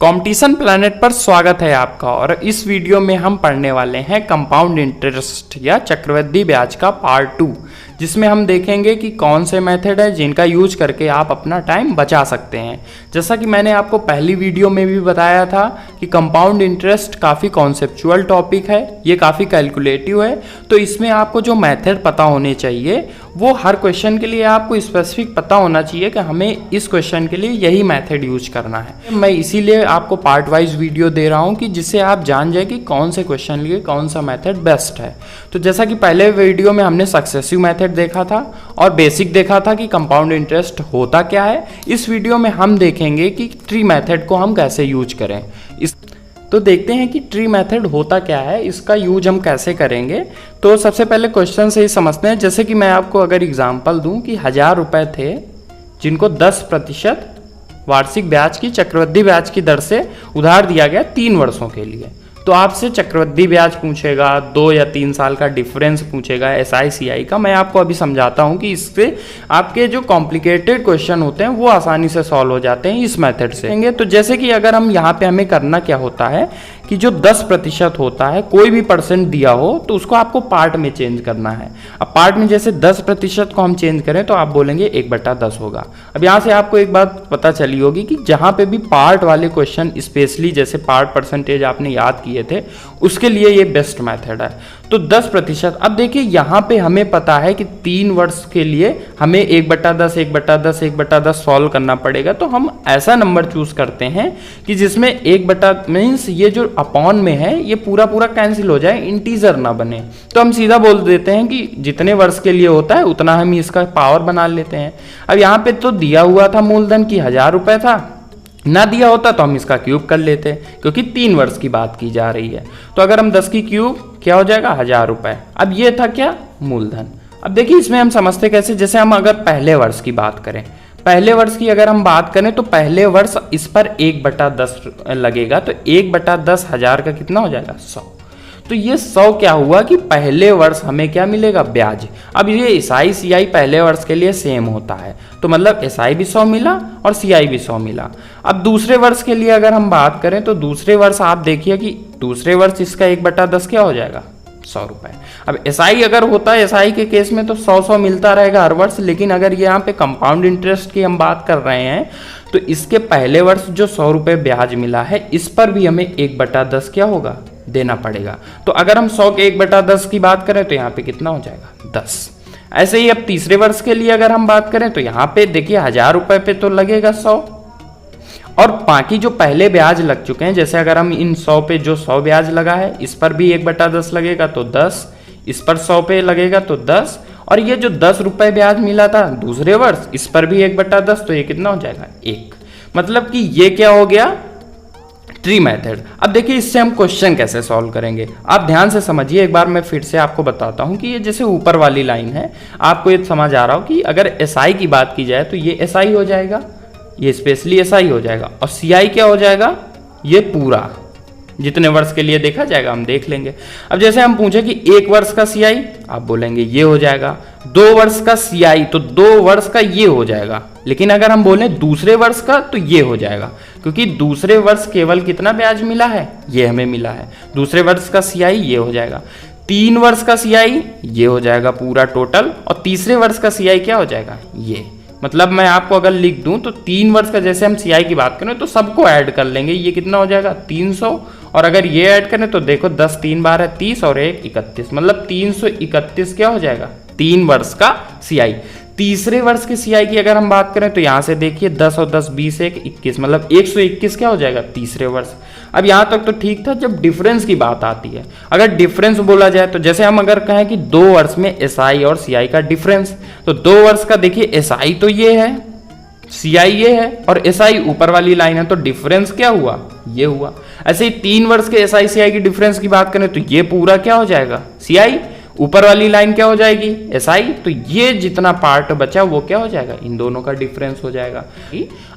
Competition planet पर स्वागत है आपका। और इस वीडियो में हम पढ़ने वाले हैं कंपाउंड इंटरेस्ट या चक्रवृद्धि ब्याज का पार्ट 2, जिसमें हम देखेंगे कि कौन से मेथड है जिनका यूज करके आप अपना टाइम बचा सकते हैं। जैसा कि मैंने आपको पहली वीडियो में भी बताया था कि कंपाउंड इंटरेस्ट काफ़ी कॉन्सेप्चुअल टॉपिक है, ये काफ़ी कैलकुलेटिव है, तो इसमें आपको जो मेथड पता होने चाहिए वो हर क्वेश्चन के लिए आपको स्पेसिफिक पता होना चाहिए कि हमें इस क्वेश्चन के लिए यही मेथड यूज करना है। मैं इसीलिए आपको पार्ट वाइज वीडियो दे रहा हूं कि जिससे आप जान जाए कि कौन से क्वेश्चन लिए कौन सा मेथड बेस्ट है। तो जैसा कि पहले वीडियो में हमने सक्सेसिव मेथड देखा था और बेसिक देखा था कि कंपाउंड इंटरेस्ट होता क्या है, इस वीडियो में हम देखेंगे कि ट्री मेथड को हम कैसे यूज करें। तो देखते हैं कि ट्री मेथड होता क्या है, इसका यूज हम कैसे करेंगे। तो सबसे पहले क्वेश्चन से ही समझते हैं। जैसे कि मैं आपको अगर एग्जांपल दूं कि 1000 रुपये थे जिनको 10% वार्षिक ब्याज की चक्रवृद्धि ब्याज की दर से उधार दिया गया 3 वर्षों के लिए, तो आपसे चक्रवृद्धि ब्याज पूछेगा, 2 या 3 साल का डिफरेंस पूछेगा SI/CI का। मैं आपको अभी समझाता हूं कि इससे आपके जो कॉम्प्लिकेटेड क्वेश्चन होते हैं वो आसानी से सॉल्व हो जाते हैं इस मेथड से। तो जैसे कि अगर हम यहाँ पे हमें करना क्या होता है कि जो 10% होता है, कोई भी परसेंट दिया हो तो उसको आपको पार्ट में चेंज करना है। अब पार्ट में जैसे 10% को हम चेंज करें तो आप बोलेंगे 1/10 होगा। अब यहाँ से आपको एक बात पता चली होगी कि जहाँ पे भी पार्ट वाले क्वेश्चन, स्पेशली जैसे पार्ट परसेंटेज आपने याद किए थे, उसके लिए ये बेस्ट मेथड है। तो 10%। अब देखिए यहाँ पे हमें पता है कि 3 वर्ष के लिए हमें 1/10 1/10 1/10 सॉल्व करना पड़ेगा। तो हम ऐसा नंबर चूज करते हैं कि जिसमें 1/, मीन्स ये जो अपॉन में है ये पूरा कैंसिल हो जाए, इंटीजर ना बने। तो हम सीधा बोल देते हैं कि जितने वर्ष के लिए होता है उतना हम इसका पावर बना लेते हैं। अब यहाँ पे तो दिया हुआ था मूलधन की 1000 रुपये था, ना दिया होता तो हम इसका क्यूब कर लेते, क्योंकि 3 वर्ष की बात की जा रही है। तो अगर हम 10 की क्यूब क्या हो जाएगा 1000 रुपये। अब ये था क्या मूलधन। अब देखिए इसमें हम समझते कैसे, जैसे हम अगर पहले वर्ष की बात करें, पहले वर्ष की अगर हम बात करें तो पहले वर्ष इस पर 1/10 लगेगा, तो 1/10 1000 का कितना हो जाएगा 100। तो ये 100 क्या हुआ कि पहले वर्ष हमें क्या मिलेगा ब्याज। अब ये SI/CI पहले वर्ष के लिए सेम होता है, तो मतलब SI भी 100 मिला और CI भी 100 मिला। अब दूसरे वर्ष के लिए अगर हम बात करें तो दूसरे वर्ष आप देखिए कि दूसरे वर्ष इसका 1/10 क्या हो जाएगा 100 रुपये। अब SI अगर होता है, SI के केस में तो 100 मिलता रहेगा हर वर्ष, लेकिन अगर ये यहाँ पे कंपाउंड इंटरेस्ट की हम बात कर रहे हैं तो इसके पहले वर्ष जो 100 रुपये ब्याज मिला है इस पर भी हमें 1/10 क्या होगा देना पड़ेगा। तो अगर हम 100 के 1/10 की बात करें तो यहाँ पे कितना हो जाएगा 10। ऐसे ही अब तीसरे वर्ष के लिए अगर हम बात करें तो यहाँ पे देखिए 1000 रुपये पे तो लगेगा 100, और बाकी जो पहले ब्याज लग चुके हैं, जैसे अगर हम इन 100 पे जो 100 ब्याज लगा है इस पर भी 1/10 लगेगा तो 10, इस पर 100 पे लगेगा तो 10, और ये जो 10 रुपये ब्याज मिला था दूसरे वर्ष इस पर भी 1/10, तो ये कितना हो जाएगा 1। मतलब कि ये क्या हो गया ट्री मेथड। अब देखिए इससे हम क्वेश्चन कैसे सॉल्व करेंगे, आप ध्यान से समझिए। एक बार मैं फिर से आपको बताता हूं कि ये जैसे ऊपर वाली लाइन है, आपको ये समझ आ रहा हो कि अगर SI की बात की जाए तो ये SI हो जाएगा, ये स्पेशली SI हो जाएगा, और CI क्या हो जाएगा ये पूरा जितने वर्ष के लिए देखा जाएगा हम देख लेंगे। अब जैसे हम पूछे कि 1 वर्ष का CI, आप बोलेंगे ये हो जाएगा, 2 वर्ष का CI तो 2 वर्ष का ये हो जाएगा, लेकिन अगर हम बोले दूसरे वर्ष का तो ये हो जाएगा, क्योंकि दूसरे वर्ष केवल कितना ब्याज मिला है ये हमें मिला है। दूसरे वर्ष का CI ये हो जाएगा, 3 वर्ष का CI ये हो जाएगा पूरा टोटल, और तीसरे वर्ष का CI क्या हो जाएगा ये। मतलब मैं आपको अगर लिख दूं तो 3 वर्ष का जैसे हम CI की बात करें तो सबको ऐड कर लेंगे, ये कितना हो जाएगा 300, और अगर ये ऐड करें तो देखो 10 3 बार है 30 और 1 31, मतलब 331 क्या हो जाएगा 3 वर्ष का CI। तीसरे वर्ष के CI की अगर हम बात करें तो यहाँ से देखिए 10 और 10 20 1 21, मतलब 121 क्या हो जाएगा तीसरे वर्ष। अब यहाँ तक तो ठीक था जब डिफरेंस की बात आती है। अगर डिफरेंस बोला जाए तो जैसे हम अगर कहें कि 2 वर्ष में SI और CI का डिफरेंस, तो 2 वर्ष का देखिए SI तो ये है, CI ये है, और SI ऊपर वाली लाइन है, तो डिफरेंस क्या हुआ ये हुआ। ऐसे ही 3 वर्ष के SI/CI की डिफरेंस की बात करें तो ये पूरा क्या हो जाएगा CI, ऊपर वाली लाइन क्या हो जाएगी SI, तो ये जितना पार्ट बचा वो क्या हो जाएगा इन दोनों का डिफरेंस हो जाएगा।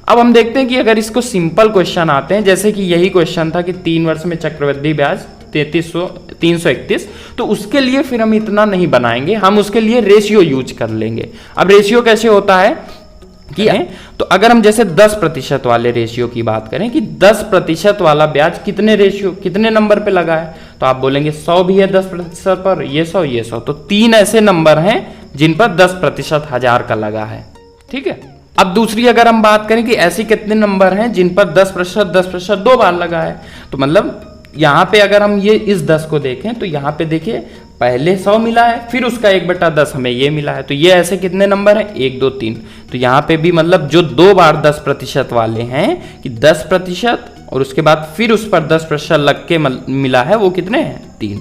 अब हम देखते हैं कि अगर इसको सिंपल क्वेश्चन आते हैं, जैसे कि यही क्वेश्चन था कि 3 वर्ष में चक्रवृद्धि ब्याज 331, तो उसके लिए फिर हम इतना नहीं बनाएंगे, हम उसके लिए रेशियो यूज कर लेंगे। अब रेशियो कैसे होता है तो अगर हम जैसे 10% वाले रेशियो की बात करें कि 10% वाला ब्याज कितने नंबर पे लगा है, तो आप बोलेंगे 100 भी है 10% पर, ये 100 तो 3 ऐसे नंबर हैं जिन पर 10% 1000 का लगा है। ठीक है, अब दूसरी अगर हम बात करें कि ऐसे कितने नंबर हैं जिन पर 10% 2 बार लगा है, तो मतलब यहां पे अगर हम ये इस 10 को देखें तो यहां पे देखिए पहले 100 मिला है, फिर उसका 1/10 हमें ये मिला है, तो ये ऐसे कितने नंबर हैं 1 2 3। तो यहाँ पे भी मतलब जो 2 बार 10% वाले हैं कि 10% और उसके बाद फिर उस पर 10% लग के मिला है, वो कितने हैं 3।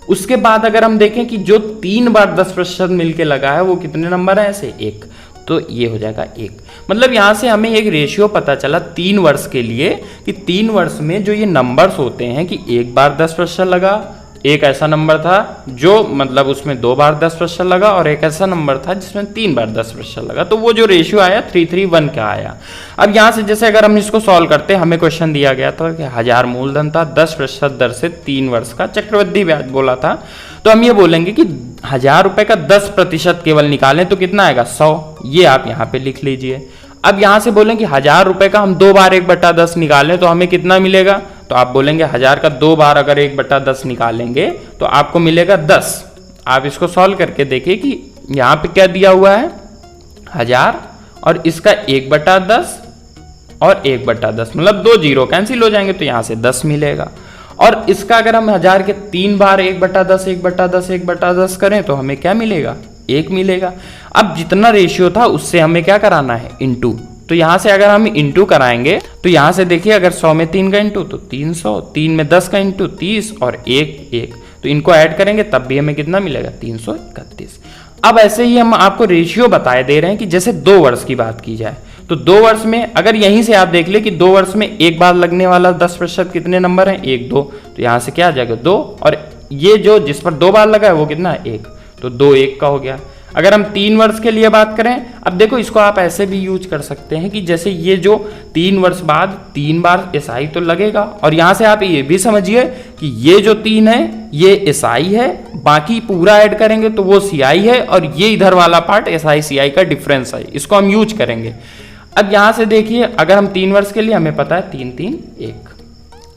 उसके बाद अगर हम देखें कि जो 3 बार 10% मिलके लगा है वो कितने नंबर है ऐसे 1, तो ये हो जाएगा 1। मतलब यहाँ से हमें एक रेशियो पता चला 3 वर्ष के लिए कि 3 वर्ष में जो ये नंबर्स होते हैं कि 1 बार 10% लगा, एक ऐसा नंबर था जो मतलब उसमें 2 बार 10% लगा, और एक ऐसा नंबर था जिसमें 3 बार 10% लगा, तो वो जो रेशियो आया 3:1 का आया। अब यहाँ से जैसे अगर हम इसको सॉल्व करते हैं, हमें क्वेश्चन दिया गया था कि 1000 मूलधन था, 10% दर से 3 वर्ष का चक्रवृद्धि ब्याज बोला था, तो हम ये बोलेंगे कि 1000 रुपए का 10% केवल निकालें तो कितना आएगा 100, ये आप यहाँ पे लिख लीजिए। अब यहां से बोलें कि 1000 रुपए का हम 2 बार 1/10 निकालें तो हमें कितना मिलेगा, तो आप बोलेंगे 1000 का 2 बार अगर 1/10 निकालेंगे तो आपको मिलेगा 10। आप इसको सॉल्व करके देखिए कि यहां पे क्या दिया हुआ है 1000 और इसका 1/10 और 1/10, मतलब 2 जीरो कैंसिल हो जाएंगे तो यहां से 10 मिलेगा। और इसका अगर हम 1000 के 3 बार 1/10 1/10 1/10 करें तो हमें क्या मिलेगा 1 मिलेगा। अब जितना रेशियो था उससे हमें क्या कराना है इनटू, तो यहां से अगर हम इनटू कराएंगे तो यहां से देखिए अगर 100 में 3 का इनटू तो 300, 3 में 10 का इनटू 30 और 1 तो इनको ऐड करेंगे तब भी हमें कितना मिलेगा 331। अब ऐसे ही हम आपको रेशियो बताए दे रहे हैं कि जैसे 2 वर्ष की बात की जाए तो 2 वर्ष में अगर यहीं से आप देख ले कि 2 वर्ष में एक बार लगने वाला 10% कितने नंबर हैं 1 2, तो यहां से क्या आ जाएगा 2, और ये जो जिस पर 2 बार लगा है वो कितना है 1, तो 2 1 का हो गया। अगर हम 3 वर्ष के लिए बात करें, अब देखो इसको आप ऐसे भी यूज कर सकते हैं कि जैसे ये जो 3 वर्ष बाद 3 बार एसआई तो लगेगा, और यहां से आप ये भी समझिए कि ये जो 3 है ये एसआई है, बाकी पूरा ऐड करेंगे तो वो सीआई है, और ये इधर वाला पार्ट एसआई सीआई का डिफरेंस है, इसको हम यूज करेंगे। अब यहां से देखिए अगर हम 3 वर्ष के लिए हमें पता है 3 3 1।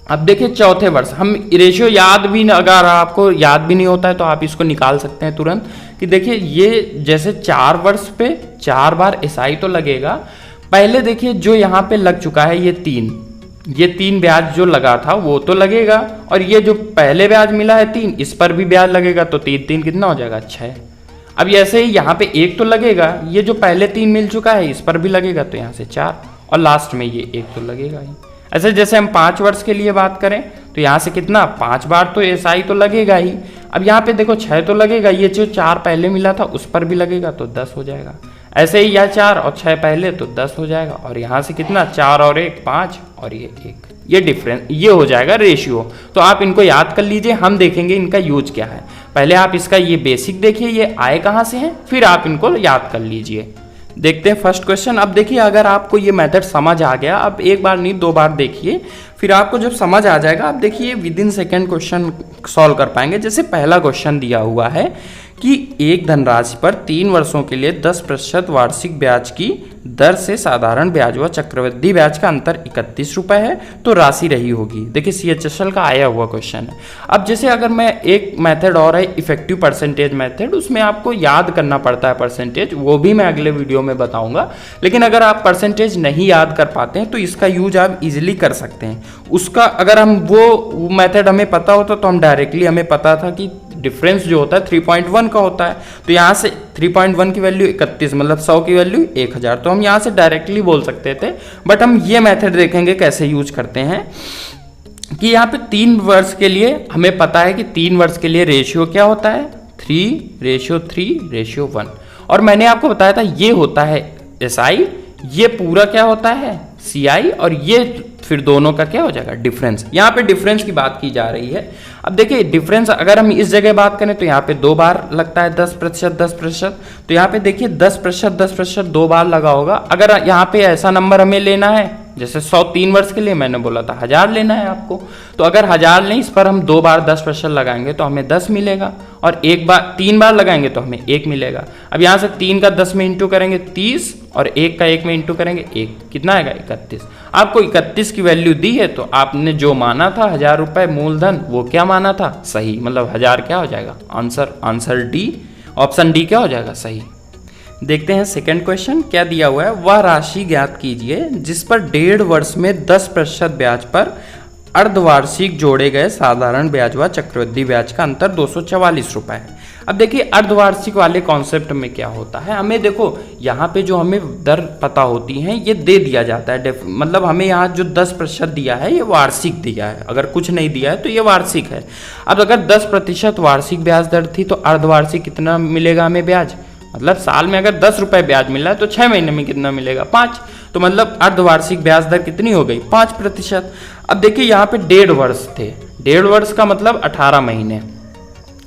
अब देखिए चौथे वर्ष हम रेशियो याद भी, अगर आपको याद भी नहीं होता है तो आप इसको निकाल सकते हैं तुरंत कि देखिए ये जैसे 4 वर्ष पे 4 बार एसआई तो लगेगा। पहले देखिए जो यहाँ पे लग चुका है ये 3 ब्याज जो लगा था वो तो लगेगा, और ये जो पहले ब्याज मिला है 3 इस पर भी ब्याज लगेगा, तो 3 3 कितना हो जाएगा 6। अब ऐसे ही यहाँ पे 1 तो लगेगा, ये जो पहले 3 मिल चुका है इस पर भी लगेगा, तो यहाँ से 4 और लास्ट में ये 1 तो लगेगा ही। ऐसे जैसे हम 5 वर्ष के लिए बात करें तो यहाँ से कितना 5 बार तो एसआई तो लगेगा ही। अब यहाँ पे देखो 6 तो लगेगा, ये जो 4 पहले मिला था उस पर भी लगेगा तो 10 हो जाएगा। ऐसे ही यह 4 और 6 पहले तो 10 हो जाएगा, और यहाँ से कितना 4 और 1 5 और ये 1, ये डिफरेंस ये हो जाएगा रेशियो। तो आप इनको याद कर लीजिए, हम देखेंगे इनका यूज क्या है। पहले आप इसका ये बेसिक देखिए ये आए कहाँ से हैं, फिर आप इनको याद कर लीजिए। देखते हैं फर्स्ट क्वेश्चन। अब देखिए अगर आपको ये मेथड समझ आ गया, अब एक बार नहीं 2 बार देखिए, फिर आपको जब समझ आ जाएगा आप देखिए विदिन सेकेंड क्वेश्चन सॉल्व कर पाएंगे। जैसे पहला क्वेश्चन दिया हुआ है कि एक धनराशि पर 3 वर्षों के लिए 10% वार्षिक ब्याज की दर से साधारण ब्याज व चक्रवृद्धि ब्याज का अंतर 31 रुपए है, तो राशि रही होगी। देखिए CHSL का आया हुआ क्वेश्चन है। अब जैसे अगर मैं एक मेथड और है इफेक्टिव परसेंटेज मेथड, उसमें आपको याद करना पड़ता है परसेंटेज, वो भी मैं अगले वीडियो में बताऊंगा। लेकिन अगर आप परसेंटेज नहीं याद कर पाते हैं तो इसका यूज आप इजिली कर सकते हैं। उसका अगर हम वो मेथड हमें पता होता तो हम डायरेक्टली हमें पता था कि डिफरेंस जो होता है 3.1 का होता है, तो यहाँ से 3.1 की वैल्यू 31 मतलब 100 की वैल्यू 1000, तो हम यहाँ से डायरेक्टली बोल सकते थे। बट हम ये मेथड देखेंगे कैसे यूज करते हैं कि यहाँ पे 3 वर्ष के लिए हमें पता है कि 3 वर्ष के लिए रेशियो क्या होता है 3:3:1, और मैंने आपको बताया था ये होता है एसआई, ये पूरा क्या होता है सीआई, और ये फिर दोनों का क्या हो जाएगा डिफरेंस। यहाँ पे डिफरेंस की बात की जा रही है। अब देखिए डिफरेंस अगर हम इस जगह बात करें तो यहाँ पे 2 बार लगता है 10%, तो यहाँ पे देखिए 10% 2 बार लगा होगा। अगर यहाँ पे ऐसा नंबर हमें लेना है जैसे 100 3 वर्ष के लिए मैंने बोला था 1000 लेना है आपको, तो अगर 1000 लें, इस पर हम 2 बार 10% लगाएंगे तो हमें 10 मिलेगा, और 3 बार लगाएंगे तो हमें 1 मिलेगा। अब यहाँ से 3 का 10 में इंटू करेंगे 30, और 1 का 1 में इंटू करेंगे 1, कितना आएगा 31। आपको 31 की वैल्यू दी है, तो आपने जो माना था 1000 रुपये मूलधन, वो क्या माना था, सही, मतलब 1000 क्या हो जाएगा आंसर डी, ऑप्शन डी क्या हो जाएगा, सही। देखते हैं सेकंड क्वेश्चन क्या दिया हुआ है। वह राशि ज्ञात कीजिए जिस पर 1.5 वर्ष में 10% ब्याज पर अर्धवार्षिक जोड़े गए साधारण ब्याज व चक्रवृद्धि ब्याज का अंतर 244 रुपए है। अब देखिए अर्धवार्षिक वाले कॉन्सेप्ट में क्या होता है, हमें देखो यहाँ पे जो हमें दर पता होती है ये दे दिया जाता है, मतलब हमें यहाँ जो 10% दिया है ये वार्षिक दिया है, अगर कुछ नहीं दिया है तो ये वार्षिक है। अब अगर 10% वार्षिक ब्याज दर थी तो अर्धवार्षिक कितना मिलेगा हमें ब्याज, मतलब साल में अगर 10 रुपए ब्याज मिला है तो 6 महीने में कितना मिलेगा, 5, तो मतलब अर्धवार्षिक ब्याज दर कितनी हो गई, 5%। अब देखिए यहाँ पे 1.5 वर्ष थे, 1.5 वर्ष का मतलब 18 महीने,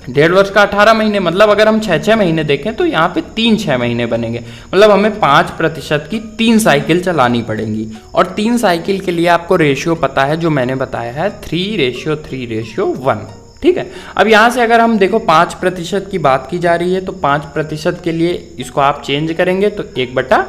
1.5 वर्ष का 18 महीने, मतलब अगर हम 6 महीने देखें तो यहाँ पे 6 महीने बनेंगे, मतलब हमें 5% की 3 साइकिल चलानी पड़ेंगी। और 3 साइकिल के लिए आपको रेशियो पता है, जो मैंने बताया है 3:3:1, ठीक है। अब यहाँ से अगर हम देखो 5% की बात की जा रही है, तो 5% के लिए इसको आप चेंज करेंगे तो 1 बटा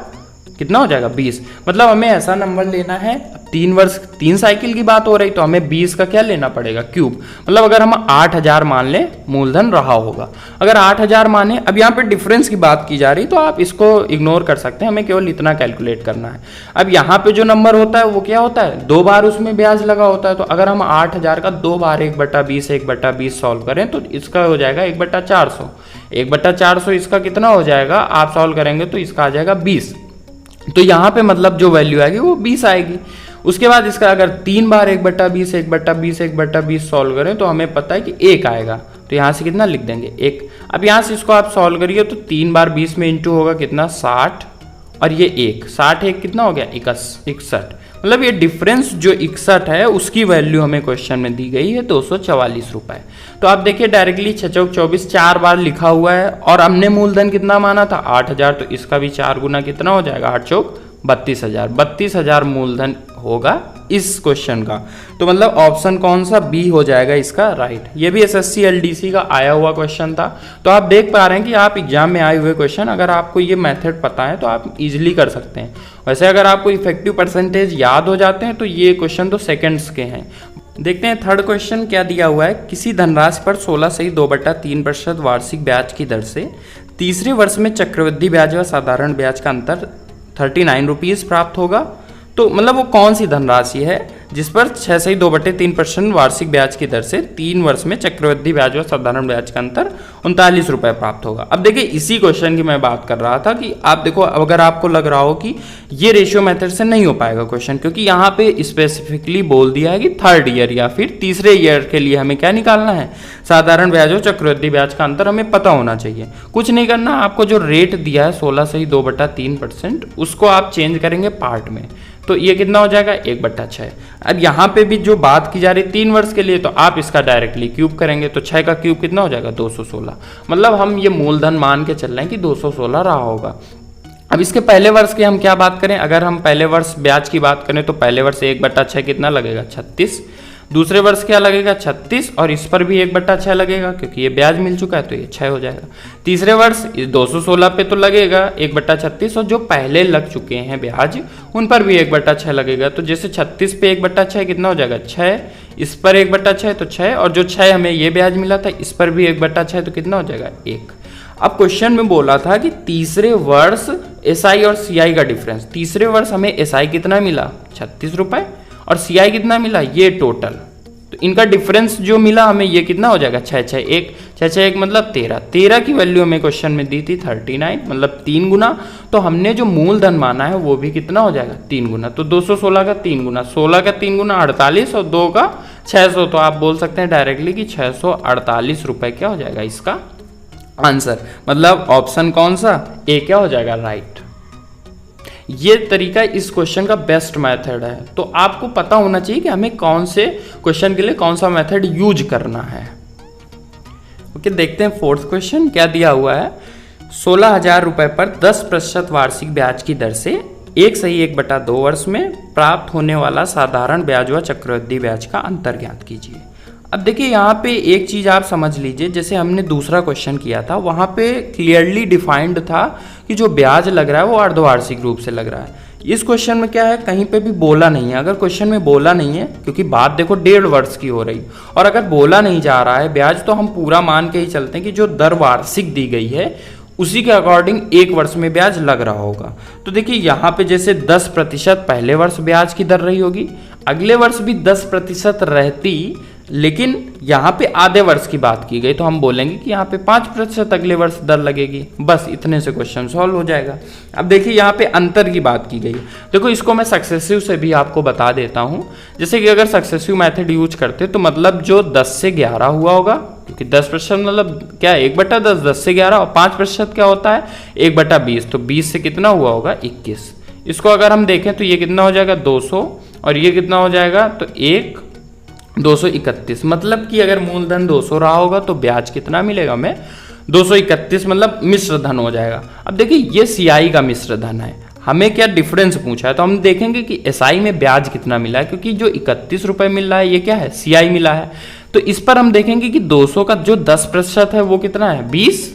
कितना हो जाएगा 20, मतलब हमें ऐसा नंबर लेना है। 3 वर्ष 3 साइकिल की बात हो रही तो हमें 20 का क्या लेना पड़ेगा, क्यूब, मतलब अगर हम 8000 मान लें मूलधन रहा होगा, अगर 8000 माने, अब यहाँ पे डिफरेंस की बात की जा रही तो आप इसको इग्नोर कर सकते हैं, हमें केवल इतना कैलकुलेट करना है। अब यहाँ पे जो नंबर होता है वो क्या होता है, 2 बार उसमें ब्याज लगा होता है, तो अगर हम 8000 का 2 बार 1/20 सॉल्व करें तो इसका हो जाएगा 1/400, 1/400 इसका कितना हो जाएगा, आप सॉल्व करेंगे तो इसका आ जाएगा 20, तो यहाँ पे मतलब जो वैल्यू आएगी वो 20 आएगी। उसके बाद इसका अगर 3 बार 1/20 सॉल्व करें तो हमें पता है कि 1 आएगा, तो यहाँ से कितना लिख देंगे 1। अब यहाँ से इसको आप सॉल्व करिए तो 3 बार 20 में इंटू होगा कितना 60, और ये 1 60 1 कितना हो गया 61, मतलब ये डिफरेंस जो 61 है उसकी वैल्यू हमें क्वेश्चन में दी गई है 244 रुपए। तो आप देखिए डायरेक्टली 6 चौक 24 4 बार लिखा हुआ है, और हमने मूलधन कितना माना था 8000, तो इसका भी 4 गुना कितना हो जाएगा 8 चौक 32,000 मूलधन होगा इस क्वेश्चन का। तो मतलब ऑप्शन कौन सा, बी हो जाएगा इसका राइट। ये भी एसएससी एलडीसी का आया हुआ क्वेश्चन था, तो आप देख पा रहे हैं कि आप एग्जाम में आए हुए क्वेश्चन अगर आपको ये मेथड पता है तो आप इजीली कर सकते हैं। वैसे अगर आपको इफेक्टिव परसेंटेज याद हो जाते हैं तो ये क्वेश्चन तो सेकेंड्स के हैं। देखते हैं थर्ड क्वेश्चन क्या दिया हुआ है। किसी धनराशि पर 16.2/3% वार्षिक ब्याज की दर से तीसरे वर्ष में चक्रवृद्धि ब्याज व साधारण ब्याज का अंतर 39 रुपीज़ प्राप्त होगा। तो मतलब वो कौन सी धनराशि है जिस पर 6.2/3% वार्षिक ब्याज की दर से 3 वर्ष में चक्रवृद्धि ब्याज व साधारण ब्याज का अंतर 39 रुपये प्राप्त होगा। अब देखिए इसी क्वेश्चन की मैं बात कर रहा था कि आप देखो अगर आपको लग रहा हो कि ये रेशियो मेथड से नहीं हो पाएगा क्वेश्चन, क्योंकि यहाँ पे स्पेसिफिकली बोल दिया है कि 3rd ईयर या फिर तीसरे ईयर के लिए हमें क्या निकालना है, साधारण ब्याज और चक्रवृद्धि ब्याज का अंतर हमें पता होना चाहिए। कुछ नहीं करना, आपको जो रेट दिया है 16.2/3% उसको आप चेंज करेंगे पार्ट में, तो ये कितना हो जाएगा 1/6। अब यहाँ पे भी जो बात की जा रही 3 वर्ष के लिए, तो आप इसका डायरेक्टली क्यूब करेंगे तो 6 का क्यूब कितना हो जाएगा 216, मतलब हम ये मूलधन मान के चल रहे हैं कि 216 रहा होगा। अब इसके पहले वर्ष की हम क्या बात करें, अगर हम पहले वर्ष ब्याज की बात करें तो पहले वर्ष 1/6 कितना लगेगा 36, दूसरे वर्ष क्या लगेगा 36, और इस पर भी 1/6 लगेगा क्योंकि ये ब्याज मिल चुका है तो ये 6 हो जाएगा। तीसरे वर्ष 216 पे तो लगेगा 1/36, और जो पहले लग चुके हैं ब्याज उन पर भी 1/6 लगेगा। तो जैसे 36 पे 1/6 कितना हो जाएगा 6, इस पर 1/6 तो 6, और जो 6 हमें ये ब्याज मिला था इस पर भी 1/6 तो कितना हो जाएगा 1। अब क्वेश्चन में बोला था कि तीसरे वर्ष एसआई और सीआई का डिफरेंस, तीसरे वर्ष हमें एसआई कितना मिला 36 रुपए और सीआई कितना मिला ये टोटल, तो इनका डिफरेंस जो मिला हमें ये कितना हो जाएगा 6 मतलब 13 की वैल्यू हमें क्वेश्चन में दी थी 39, मतलब 3 गुना। तो हमने जो मूलधन माना है वो भी कितना हो जाएगा 3 गुना, तो 216 का 3 गुना, 16 का 3 गुना 48 और 2 का 600, तो आप बोल सकते हैं डायरेक्टली कि 648 रुपए क्या हो जाएगा इसका आंसर। मतलब ऑप्शन कौन सा, ए क्या हो जाएगा राइट। ये तरीका इस क्वेश्चन का बेस्ट मेथड है, तो आपको पता होना चाहिए कि हमें कौन से क्वेश्चन के लिए कौन सा मेथड यूज करना है। ओके, देखते हैं फोर्थ क्वेश्चन क्या दिया हुआ है। 16,000 रुपए पर 10% वार्षिक ब्याज की दर से एक सही 1/2 वर्ष में प्राप्त होने वाला साधारण ब्याज व चक्रवृद्धि ब्याज का अंतर ज्ञात कीजिए। अब देखिए यहाँ पे एक चीज़ आप समझ लीजिए, जैसे हमने दूसरा क्वेश्चन किया था वहाँ पे क्लियरली डिफाइंड था कि जो ब्याज लग रहा है वो अर्धवार्षिक रूप से लग रहा है। इस क्वेश्चन में क्या है, कहीं पे भी बोला नहीं है। अगर क्वेश्चन में बोला नहीं है, क्योंकि बात देखो 1.5 वर्ष की हो रही, और अगर बोला नहीं जा रहा है ब्याज, तो हम पूरा मान के ही चलते हैं कि जो दर वार्षिक दी गई है उसी के अकॉर्डिंग 1 वर्ष में ब्याज लग रहा होगा। तो देखिए यहाँ पे जैसे 10% पहले वर्ष ब्याज की दर रही होगी, अगले वर्ष भी 10% रहती, लेकिन यहाँ पे आधे वर्ष की बात की गई, तो हम बोलेंगे कि यहाँ पे 5% अगले वर्ष दर लगेगी। बस इतने से क्वेश्चन सॉल्व हो जाएगा। अब देखिए यहाँ पे अंतर की बात की गई। देखो इसको मैं सक्सेसिव से भी आपको बता देता हूँ। जैसे कि अगर सक्सेसिव मेथड यूज करते तो मतलब जो 10 से 11 हुआ होगा, क्योंकि 10% मतलब क्या है 1/10, 10 से 11, और 5% क्या होता है 1/20, तो 20 से कितना हुआ होगा 21। इसको अगर हम देखें तो ये कितना हो जाएगा 200, और ये कितना हो जाएगा तो 231। मतलब कि अगर मूलधन 200 रहा होगा तो ब्याज कितना मिलेगा हमें 231, मतलब मिश्र धन हो जाएगा। अब देखिए ये सीआई का मिश्र धन है, हमें क्या डिफरेंस पूछा है, तो हम देखेंगे कि एसआई में ब्याज कितना मिला है, क्योंकि जो 31 रुपए मिल रहा है ये क्या है सीआई मिला है। तो इस पर हम देखेंगे कि 200 का जो 10% है वो कितना है 20,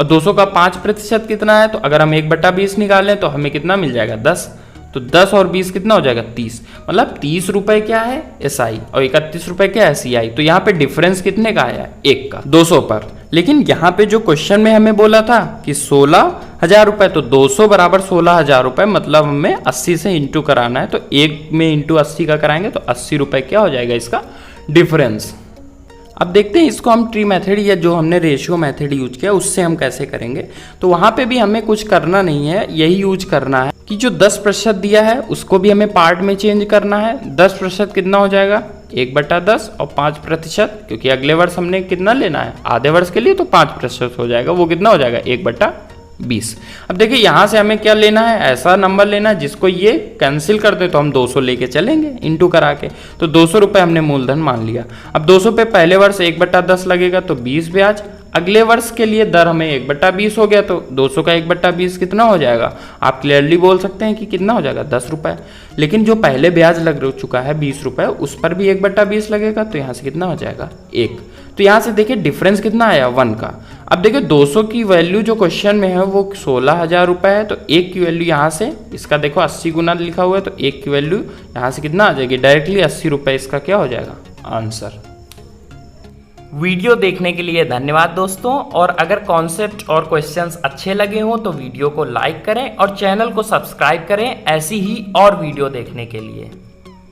और 200 का 5% कितना है, तो अगर हम 1/20 निकालें तो हमें कितना मिल जाएगा 10। तो 10 और 20 कितना हो जाएगा 30, मतलब 30 रुपए क्या है एसआई और 31 रुपए क्या है सीआई। तो यहाँ पे डिफरेंस कितने का आया 1 का 200 पर। लेकिन यहाँ पे जो क्वेश्चन में हमें बोला था कि 16,000 रुपए, तो 200 बराबर 16,000 रुपए, मतलब हमें 80 से इंटू कराना है, तो 1 में इंटू 80 का कराएंगे तो 80 रुपए क्या हो जाएगा इसका डिफरेंस। अब देखते हैं इसको हम ट्री मेथड या जो हमने रेशियो मेथड यूज किया उससे हम कैसे करेंगे। तो वहां पे भी हमें कुछ करना नहीं है, यही यूज करना है कि जो 10% दिया है उसको भी हमें पार्ट में चेंज करना है। 10% कितना हो जाएगा 1/10, और 5% क्योंकि अगले वर्ष हमने कितना लेना है आधे वर्ष के लिए, तो 5% हो जाएगा, वो कितना हो जाएगा 1/20। अब देखिए यहाँ से हमें क्या लेना है, ऐसा नंबर लेना है जिसको ये कैंसिल कर दे, तो हम 200 लेके चलेंगे इंटू करा के। तो 200 रुपये हमने मूलधन मान लिया। अब 200 पे पहले वर्ष 1/10 लगेगा तो 20 ब्याज, अगले वर्ष के लिए दर हमें 1/20 हो गया, तो 200 का 1/20 कितना हो जाएगा, आप क्लियरली बोल सकते हैं कि कितना हो जाएगा 10 रुपये। लेकिन जो पहले ब्याज लग चुका है 20 रुपये, उस पर भी 1/20 लगेगा, तो यहाँ से कितना हो जाएगा 1। तो यहाँ से देखिए डिफरेंस कितना आया 1 का। अब देखिए 200 की वैल्यू जो क्वेश्चन में है वो 16,000 रुपये है, तो 1 की वैल्यू यहाँ से, इसका देखो 80 गुना लिखा हुआ है, तो 1 की वैल्यू यहाँ से कितना आ जाएगी डायरेक्टली 80 रुपये, इसका क्या हो जाएगा आंसर। वीडियो देखने के लिए धन्यवाद दोस्तों, और अगर कॉन्सेप्ट और क्वेश्चंस अच्छे लगे हों तो वीडियो को लाइक करें और चैनल को सब्सक्राइब करें ऐसी ही और वीडियो देखने के लिए।